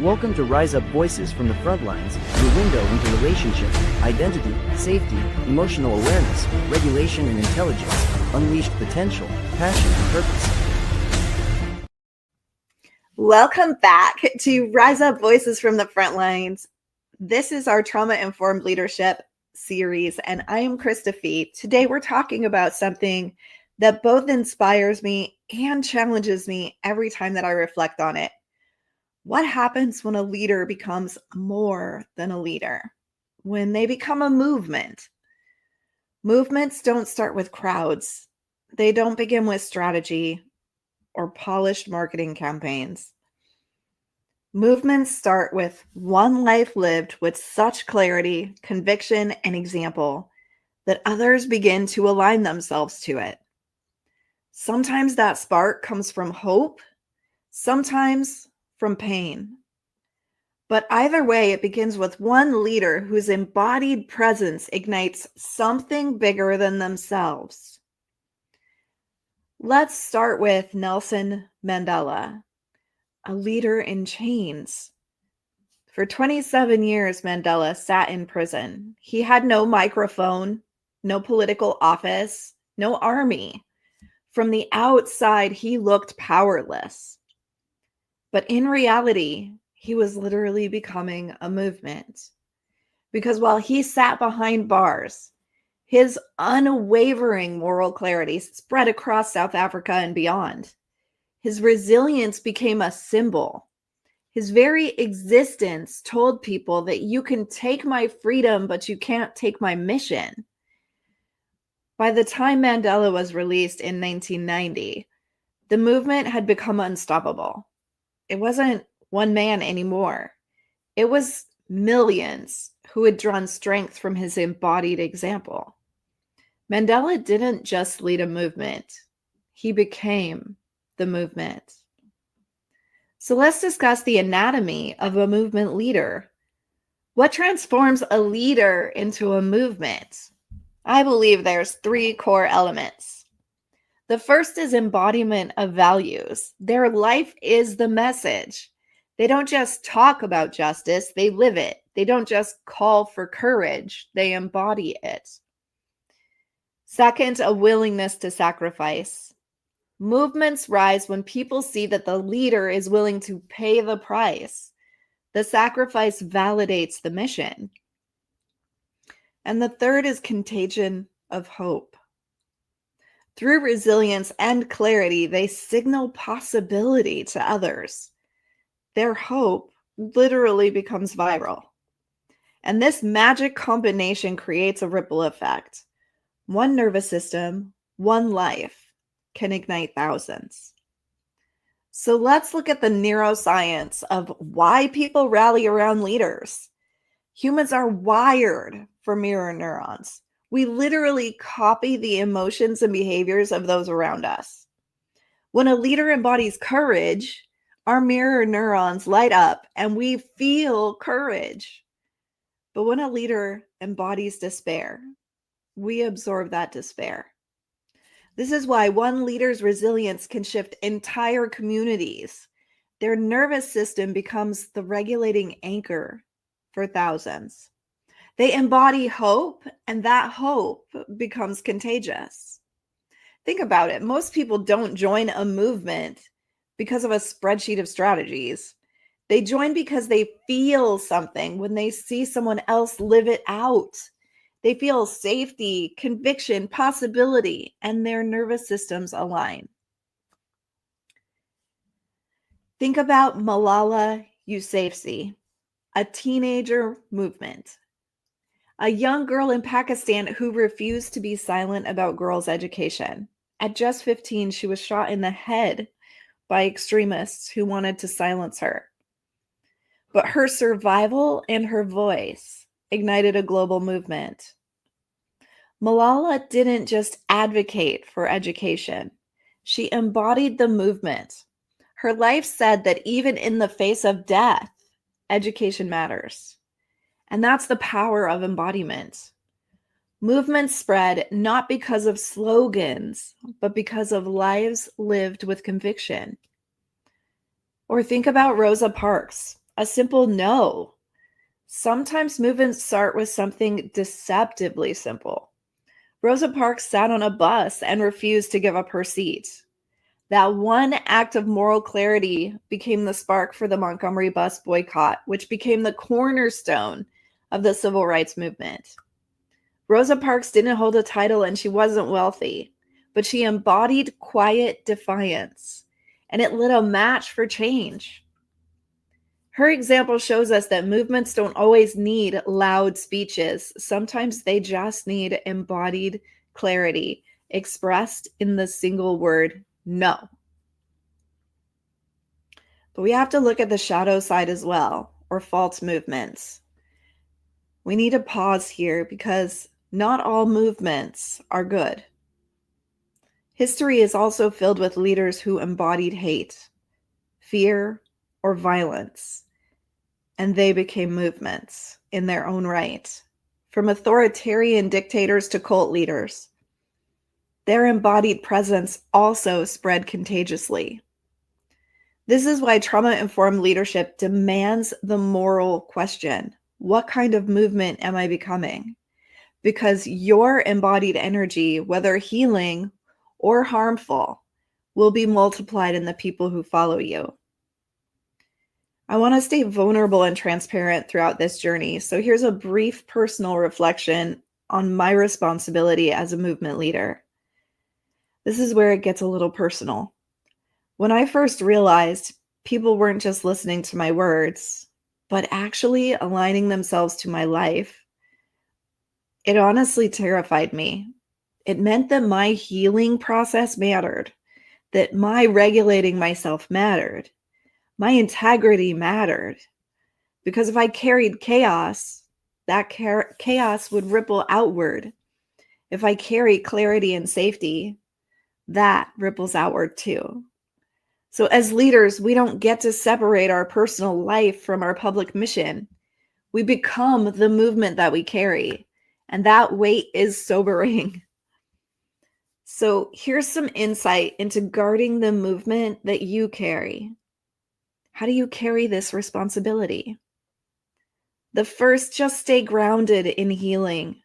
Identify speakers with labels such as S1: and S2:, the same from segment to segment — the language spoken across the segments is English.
S1: Welcome to Rise Up Voices from the Frontlines, your window into relationships, identity, safety, emotional awareness, regulation and intelligence, unleashed potential, passion and purpose.
S2: Welcome back to Rise Up Voices from the Frontlines. This is our trauma-informed leadership series, and I am Krista Fee. Today we're talking about something that both inspires me and challenges me every time that I reflect on it. What happens when a leader becomes more than a leader? When they become a movement? Movements don't start with crowds. They don't begin with strategy or polished marketing campaigns. Movements start with one life lived with such clarity, conviction, and example that others begin to align themselves to it. Sometimes that spark comes from hope, sometimes from pain. But either way, it begins with one leader whose embodied presence ignites something bigger than themselves. Let's start with Nelson Mandela, a leader in chains. For 27 years, Mandela sat in prison. He had no microphone, no political office, no army. From the outside, he looked powerless. But in reality, he was literally becoming a movement. Because while he sat behind bars, his unwavering moral clarity spread across South Africa and beyond. His resilience became a symbol. His very existence told people that you can take my freedom, but you can't take my mission. By the time Mandela was released in 1990, the movement had become unstoppable. It wasn't one man anymore. It was millions who had drawn strength from his embodied example. Mandela didn't just lead a movement. He became the movement. So let's discuss the anatomy of a movement leader. What transforms a leader into a movement? I believe there's three core elements. The first is embodiment of values. Their life is the message. They don't just talk about justice, they live it. They don't just call for courage, they embody it. Second, a willingness to sacrifice. Movements rise when people see that the leader is willing to pay the price. The sacrifice validates the mission. And the third is contagion of hope. Through resilience and clarity, they signal possibility to others. Their hope literally becomes viral. And this magic combination creates a ripple effect. One nervous system, one life can ignite thousands. So let's look at the neuroscience of why people rally around leaders. Humans are wired for mirror neurons. We literally copy the emotions and behaviors of those around us. When a leader embodies courage, our mirror neurons light up and we feel courage. But when a leader embodies despair, we absorb that despair. This is why one leader's resilience can shift entire communities. Their nervous system becomes the regulating anchor for thousands. They embody hope, and that hope becomes contagious. Think about it. Most people don't join a movement because of a spreadsheet of strategies. They join because they feel something when they see someone else live it out. They feel safety, conviction, possibility, and their nervous systems align. Think about Malala Yousafzai, a teenager movement. A young girl in Pakistan who refused to be silent about girls' education. At just 15, she was shot in the head by extremists who wanted to silence her. But her survival and her voice ignited a global movement. Malala didn't just advocate for education. She embodied the movement. Her life said that even in the face of death, education matters. And that's the power of embodiment. Movements spread not because of slogans, but because of lives lived with conviction. Or think about Rosa Parks, a simple no. Sometimes movements start with something deceptively simple. Rosa Parks sat on a bus and refused to give up her seat. That one act of moral clarity became the spark for the Montgomery bus boycott, which became the cornerstone of the civil rights movement. Rosa Parks didn't hold a title and she wasn't wealthy, but she embodied quiet defiance, and it lit a match for change. Her example shows us that movements don't always need loud speeches. Sometimes they just need embodied clarity expressed in the single word no. But we have to look at the shadow side as well, or false movements. We need to pause here because not all movements are good. History is also filled with leaders who embodied hate, fear, or violence, and they became movements in their own right. From authoritarian dictators to cult leaders, their embodied presence also spread contagiously. This is why trauma-informed leadership demands the moral question: what kind of movement am I becoming? Because your embodied energy, whether healing or harmful, will be multiplied in the people who follow you. I want to stay vulnerable and transparent throughout this journey. So here's a brief personal reflection on my responsibility as a movement leader. This is where it gets a little personal. When I first realized people weren't just listening to my words, but actually aligning themselves to my life, it honestly terrified me. It meant that my healing process mattered, that my regulating myself mattered, my integrity mattered. Because if I carried chaos, that chaos would ripple outward. If I carry clarity and safety, that ripples outward too. So as leaders, we don't get to separate our personal life from our public mission. We become the movement that we carry, and that weight is sobering. So here's some insight into guarding the movement that you carry. How do you carry this responsibility? The first, just stay grounded in healing.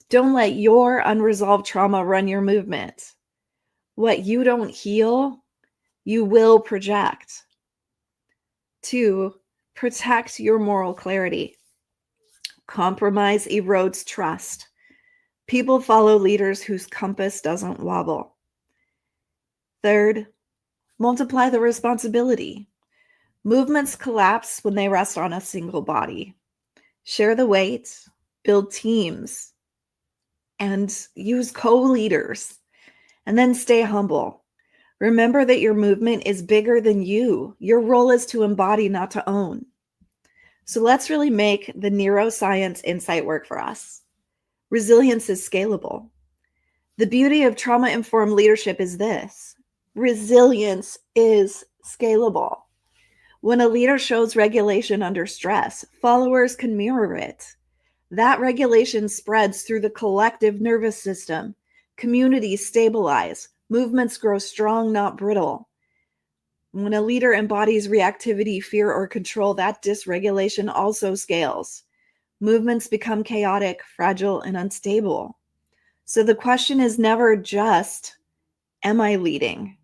S2: Don't let your unresolved trauma run your movement. What you don't heal, you will project. 2, protect your moral clarity. Compromise erodes trust. People follow leaders whose compass doesn't wobble. 3rd, multiply the responsibility. Movements collapse when they rest on a single body. Share the weight, build teams, and use co-leaders. And then stay humble. Remember that your movement is bigger than you. Your role is to embody, not to own. So let's really make the neuroscience insight work for us. Resilience is scalable. The beauty of trauma-informed leadership is this: resilience is scalable. When a leader shows regulation under stress, followers can mirror it. That regulation spreads through the collective nervous system. Communities stabilize. Movements grow strong, not brittle. When a leader embodies reactivity, fear, or control, that dysregulation also scales. Movements become chaotic, fragile, and unstable. So the question is never just, am I leading?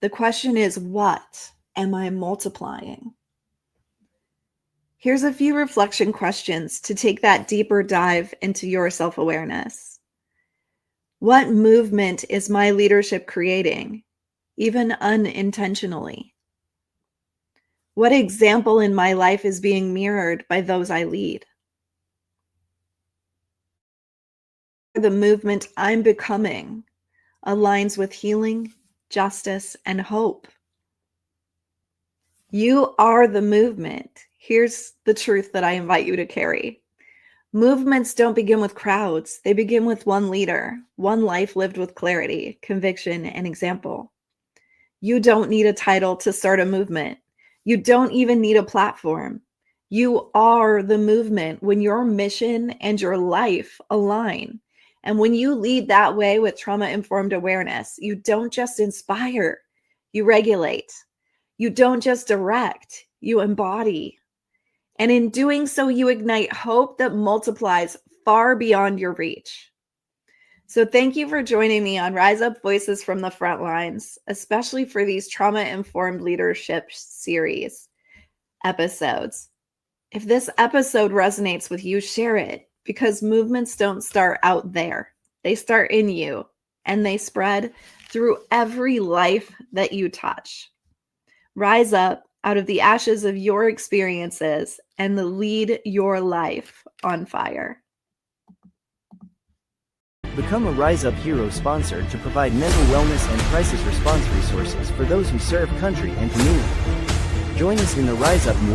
S2: The question is, what am I multiplying? Here's a few reflection questions to take that deeper dive into your self-awareness. What movement is my leadership creating, even unintentionally? What example in my life is being mirrored by those I lead? The movement I'm becoming aligns with healing, justice, and hope. You are the movement. Here's the truth that I invite you to carry. Movements don't begin with crowds. They begin with one leader, one life lived with clarity, conviction, and example. You don't need a title to start a movement. You don't even need a platform. You are the movement when your mission and your life align. And when you lead that way with trauma-informed awareness, you don't just inspire, you regulate. You don't just direct, you embody. And in doing so, you ignite hope that multiplies far beyond your reach. So thank you for joining me on Rise Up Voices from the Front Lines, especially for these trauma-informed leadership series episodes. If this episode resonates with you, share it, because movements don't start out there. They start in you, and they spread through every life that you touch. Rise up out of the ashes of your experiences and lead your life on fire.
S1: Become a Rise Up Hero sponsor to provide mental wellness and crisis response resources for those who serve country and community. Join us in the Rise Up movement.